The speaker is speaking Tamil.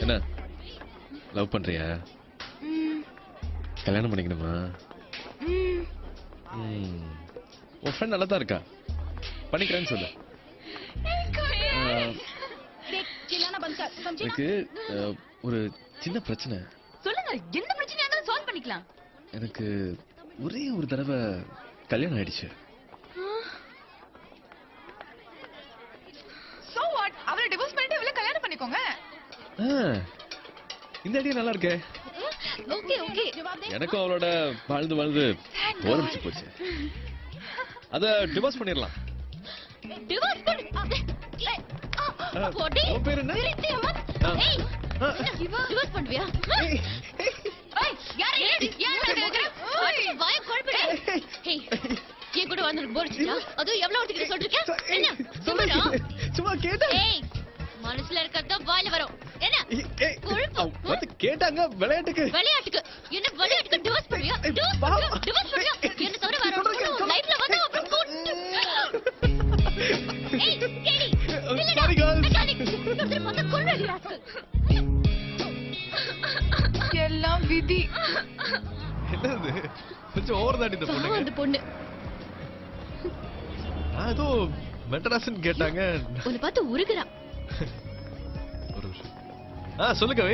என்ன லவ் பண்றியா? கல்யாணம் பண்ணிக்கணுமா? உன் ஃப்ரெண்ட் நல்லா தான் இருக்கா, பண்ணிக்கிறேன்னு சொல்லு. எனக்கு ஒரு சின்ன பிரச்சனை. சொல்லுங்க, எந்த பிரச்சனையா இருந்தாலும் சால்வ் பண்ணிக்கலாம். எனக்கு ஒரே ஒரு தடவை கல்யாணம் ஆயிடுச்சு. சோ வாட், அவரை டிவோர்ஸ் பண்ணிட்டு இவளை கல்யாணம் பண்ணிக்கோங்க. இந்த ஐடியா நல்லா இருக்கே. ஓகே ஓகே, எனக்கும் அவளோட வாழ்ந்து வாழ்ந்து போரடிச்சு போச்சு. அத டிவோர்ஸ் பண்ணிடலாம். டிவோர்ஸ் பண்ணு. போடி, உன் பேர் என்ன? பிரித்தியம்மா. ஏய், டிவோர்ஸ் பண்ணுவியா? ஏய், யாரே கேக்குற? வாய் கொழுப்பிடு. ஏய், ஏன் கூட வந்து போர் அடிச்சா? அது எவ்வளவு ஒருத்தர் சொல்றீங்க? என்ன சொல்லுடா? சும்மா கேட்டா. ஏய், மனசுல இருக்கறத வாயில வரும். என்ன வந்து கேட்டாங்க விளையாட்டுக்கு. விளையாட்டுக்கு என்ன விளையாட்டுக்கு டிவோர்ஸ் பண்ணுவியா? டிவோர்ஸ் பண்ணுவியா? என்ன தவிர வேற லைஃப்ல வந்து அப்புறம் ஏய் கேடி, சாரி गर्ल्स. எல்லாம் விதி. என்னது கொஞ்சம் ஓவர் தாடி இந்த பொண்ணு. அந்த பொண்ணு ஏதோ மெட்ராஸ்ன்னு கேட்டாங்க. உன்னை பார்த்து உருகுறா. ஒரு நிமிஷம். சொல்லு கவி.